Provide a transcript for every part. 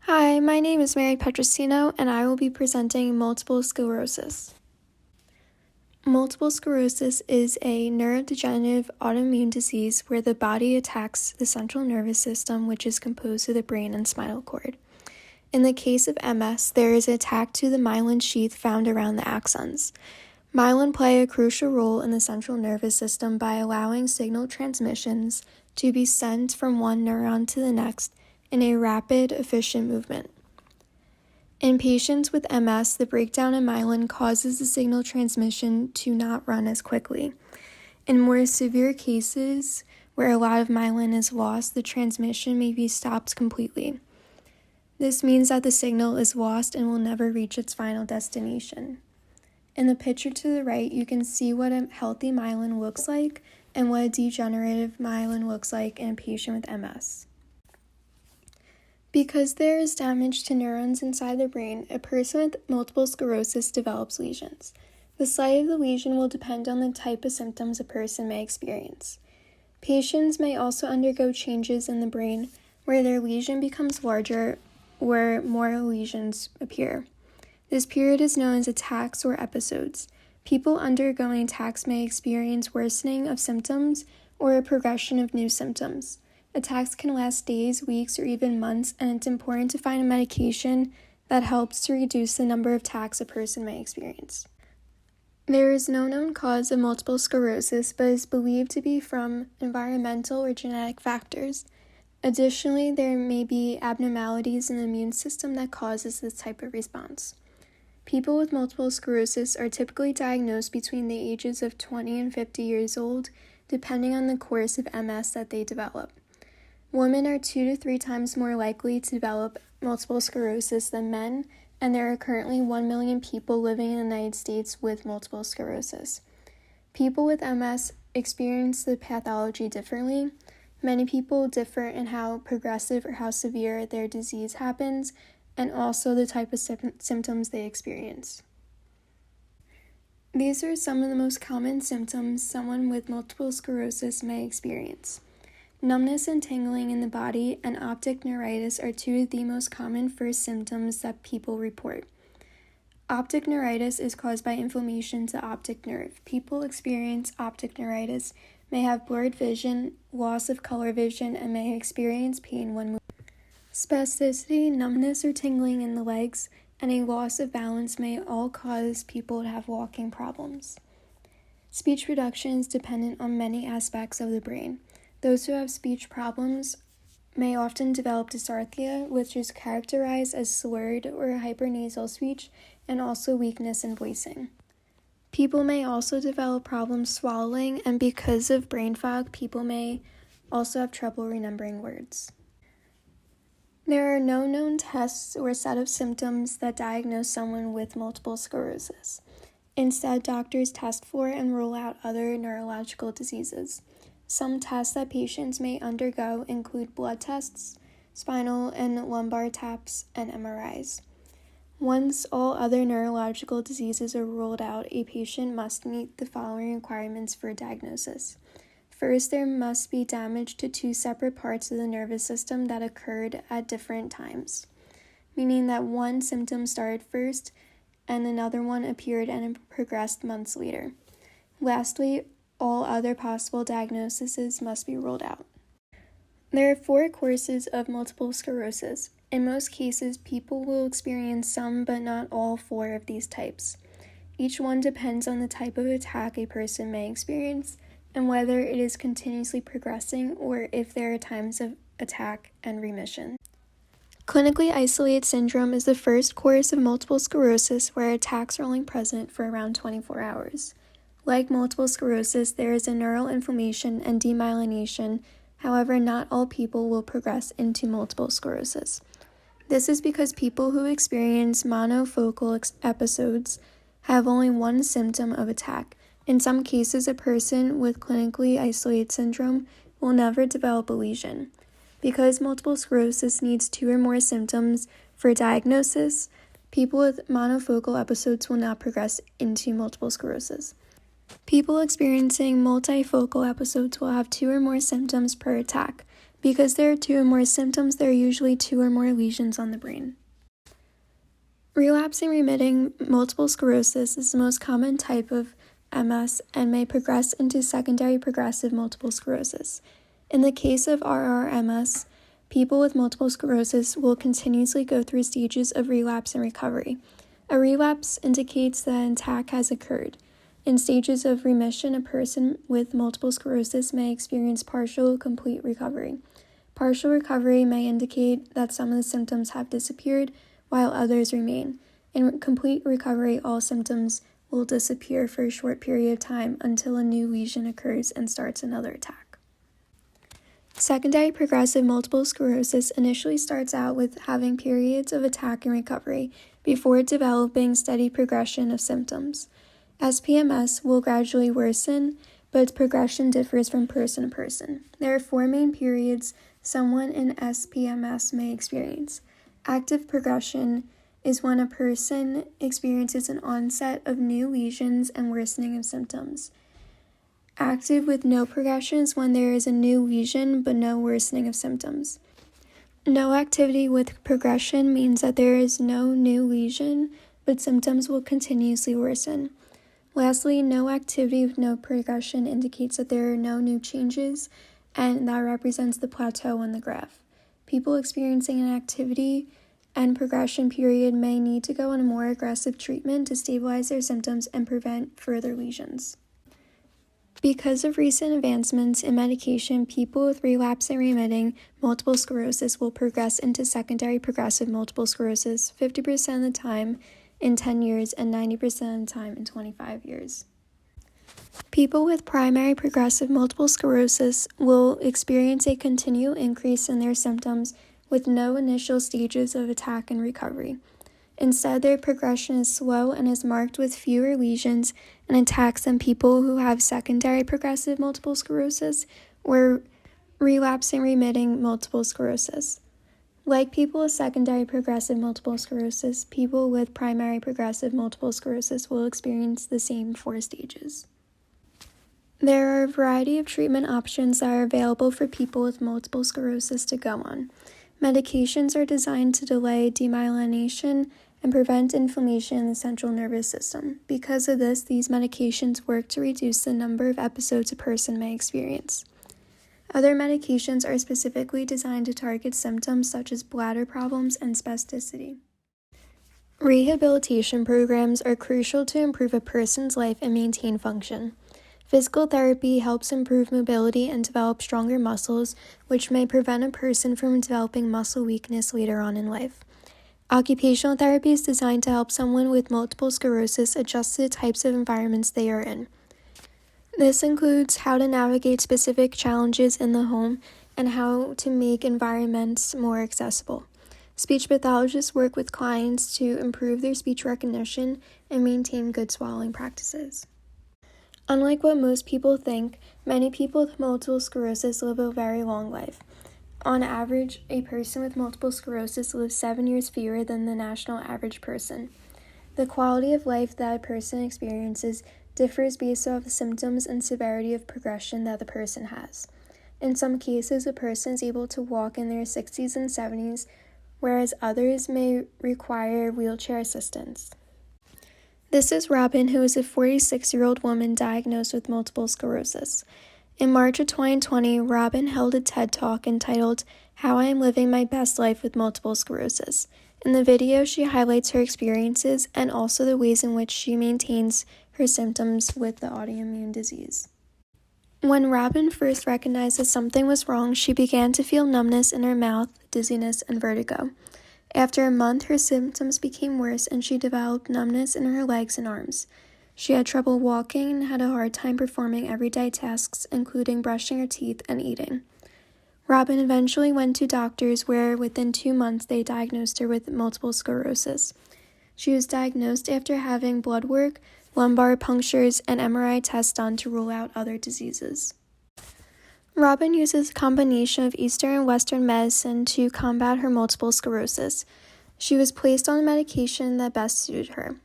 Hi, my name is Mary Petrosino, and I will be presenting multiple sclerosis. Multiple sclerosis is a neurodegenerative autoimmune disease where the body attacks the central nervous system, which is composed of the brain and spinal cord. In the case of MS, there is an attack to the myelin sheath found around the axons. Myelin play a crucial role in the central nervous system by allowing signal transmissions to be sent from one neuron to the next in a rapid, efficient movement. In patients with MS, the breakdown in myelin causes the signal transmission to not run as quickly. In more severe cases, where a lot of myelin is lost, the transmission may be stopped completely. This means that the signal is lost and will never reach its final destination. In the picture to the right, you can see what a healthy myelin looks like and what a degenerative myelin looks like in a patient with MS. Because there is damage to neurons inside the brain, a person with multiple sclerosis develops lesions. The site of the lesion will depend on the type of symptoms a person may experience. Patients may also undergo changes in the brain where their lesion becomes larger or more lesions appear. This period is known as attacks or episodes. People undergoing attacks may experience worsening of symptoms or a progression of new symptoms. Attacks can last days, weeks, or even months, and it's important to find a medication that helps to reduce the number of attacks a person may experience. There is no known cause of multiple sclerosis, but is believed to be from environmental or genetic factors. Additionally, there may be abnormalities in the immune system that causes this type of response. People with multiple sclerosis are typically diagnosed between the ages of 20 and 50 years old, depending on the course of MS that they develop. Women are 2 to 3 times more likely to develop multiple sclerosis than men, and there are currently 1 million people living in the United States with multiple sclerosis. People with MS experience the pathology differently. Many people differ in how progressive or how severe their disease happens, and also the type of symptoms they experience. These are some of the most common symptoms someone with multiple sclerosis may experience. Numbness and tingling in the body and optic neuritis are two of the most common first symptoms that people report. Optic neuritis is caused by inflammation to the optic nerve. People experience optic neuritis may have blurred vision, loss of color vision, and may experience pain when moving. Spasticity, numbness or tingling in the legs, and a loss of balance may all cause people to have walking problems. Speech reduction is dependent on many aspects of the brain. Those who have speech problems may often develop dysarthria, which is characterized as slurred or hypernasal speech, and also weakness in voicing. People may also develop problems swallowing, and because of brain fog, people may also have trouble remembering words. There are no known tests or set of symptoms that diagnose someone with multiple sclerosis. Instead, doctors test for and rule out other neurological diseases. Some tests that patients may undergo include blood tests, spinal and lumbar taps, and MRIs. Once all other neurological diseases are ruled out, a patient must meet the following requirements for diagnosis. First, there must be damage to 2 separate parts of the nervous system that occurred at different times, meaning that one symptom started first and another one appeared and progressed months later. Lastly, all other possible diagnoses must be ruled out. There are 4 courses of multiple sclerosis. In most cases, people will experience some but not all 4 of these types. Each one depends on the type of attack a person may experience and whether it is continuously progressing or if there are times of attack and remission. Clinically isolated syndrome is the first course of multiple sclerosis where attacks are only present for around 24 hours. Like multiple sclerosis, there is a neural inflammation and demyelination. However, not all people will progress into multiple sclerosis. This is because people who experience monofocal episodes have only one symptom of attack. In some cases, a person with clinically isolated syndrome will never develop a lesion. Because multiple sclerosis needs 2 or more symptoms for diagnosis, people with monofocal episodes will not progress into multiple sclerosis. People experiencing multifocal episodes will have 2 or more symptoms per attack. Because there are two or more symptoms, there are usually two or more lesions on the brain. Relapsing remitting multiple sclerosis is the most common type of MS and may progress into secondary progressive multiple sclerosis. In the case of RRMS, people with multiple sclerosis will continuously go through stages of relapse and recovery. A relapse indicates that an attack has occurred. In stages of remission, a person with multiple sclerosis may experience partial or complete recovery. Partial recovery may indicate that some of the symptoms have disappeared, while others remain. In complete recovery, all symptoms will disappear for a short period of time until a new lesion occurs and starts another attack. Secondary progressive multiple sclerosis initially starts out with having periods of attack and recovery before developing steady progression of symptoms. SPMS will gradually worsen, but its progression differs from person to person. There are four main periods someone in SPMS may experience. Active progression is when a person experiences an onset of new lesions and worsening of symptoms. Active with no progression is when there is a new lesion but no worsening of symptoms. No activity with progression means that there is no new lesion, but symptoms will continuously worsen. Lastly, no activity with no progression indicates that there are no new changes, and that represents the plateau on the graph. People experiencing an activity and progression period may need to go on a more aggressive treatment to stabilize their symptoms and prevent further lesions. Because of recent advancements in medication, people with relapsing remitting multiple sclerosis will progress into secondary progressive multiple sclerosis 50% of the time in 10 years and 90% of the time in 25 years. People with primary progressive multiple sclerosis will experience a continual increase in their symptoms with no initial stages of attack and recovery. Instead, their progression is slow and is marked with fewer lesions and attacks than people who have secondary progressive multiple sclerosis or relapsing remitting multiple sclerosis. Like people with secondary progressive multiple sclerosis, people with primary progressive multiple sclerosis will experience the same four stages. There are a variety of treatment options that are available for people with multiple sclerosis to go on. Medications are designed to delay demyelination and prevent inflammation in the central nervous system. Because of this, these medications work to reduce the number of episodes a person may experience. Other medications are specifically designed to target symptoms such as bladder problems and spasticity. Rehabilitation programs are crucial to improve a person's life and maintain function. Physical therapy helps improve mobility and develop stronger muscles, which may prevent a person from developing muscle weakness later on in life. Occupational therapy is designed to help someone with multiple sclerosis adjust to the types of environments they are in. This includes how to navigate specific challenges in the home and how to make environments more accessible. Speech pathologists work with clients to improve their speech recognition and maintain good swallowing practices. Unlike what most people think, many people with multiple sclerosis live a very long life. On average, a person with multiple sclerosis lives 7 years fewer than the national average person. The quality of life that a person experiences differs based off the symptoms and severity of progression that the person has. In some cases, a person is able to walk in their 60s and 70s, whereas others may require wheelchair assistance. This is Robin, who is a 46-year-old woman diagnosed with multiple sclerosis. In March of 2020, Robin held a TED Talk entitled, "How I Am Living My Best Life with Multiple Sclerosis." In the video, she highlights her experiences and also the ways in which she maintains her symptoms with the autoimmune disease. When Robin first recognized that something was wrong, she began to feel numbness in her mouth, dizziness, and vertigo. After a month, her symptoms became worse and she developed numbness in her legs and arms. She had trouble walking and had a hard time performing everyday tasks, including brushing her teeth and eating. Robin eventually went to doctors where within 2 months they diagnosed her with multiple sclerosis. She was diagnosed after having blood work, lumbar punctures, and MRI tests done to rule out other diseases. Robin uses a combination of Eastern and Western medicine to combat her multiple sclerosis. She was placed on a medication that best suited her.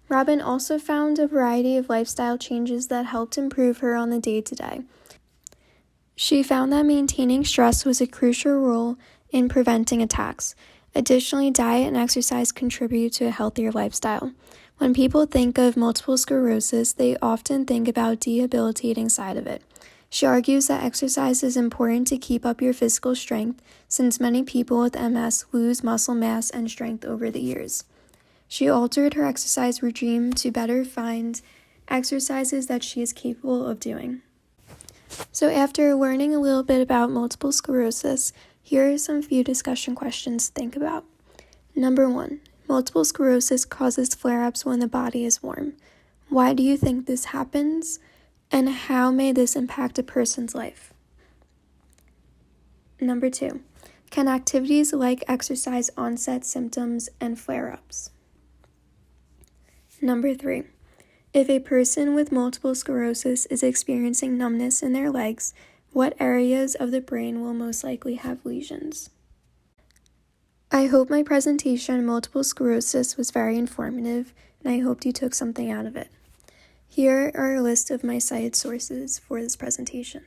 Robin also found a variety of lifestyle changes that helped improve her on the day-to-day. She found that maintaining stress was a crucial role in preventing attacks. Additionally, diet and exercise contribute to a healthier lifestyle. When people think of multiple sclerosis, they often think about the debilitating side of it. She argues that exercise is important to keep up your physical strength, since many people with MS lose muscle mass and strength over the years. She altered her exercise regime to better find exercises that she is capable of doing. So after learning a little bit about multiple sclerosis, here are some few discussion questions to think about. Number 1, multiple sclerosis causes flare-ups when the body is warm. Why do you think this happens, and how may this impact a person's life? Number 2, can activities like exercise onset symptoms and flare-ups? Number 3, if a person with multiple sclerosis is experiencing numbness in their legs, what areas of the brain will most likely have lesions? I hope my presentation on multiple sclerosis was very informative, and I hope you took something out of it. Here are a list of my cited sources for this presentation.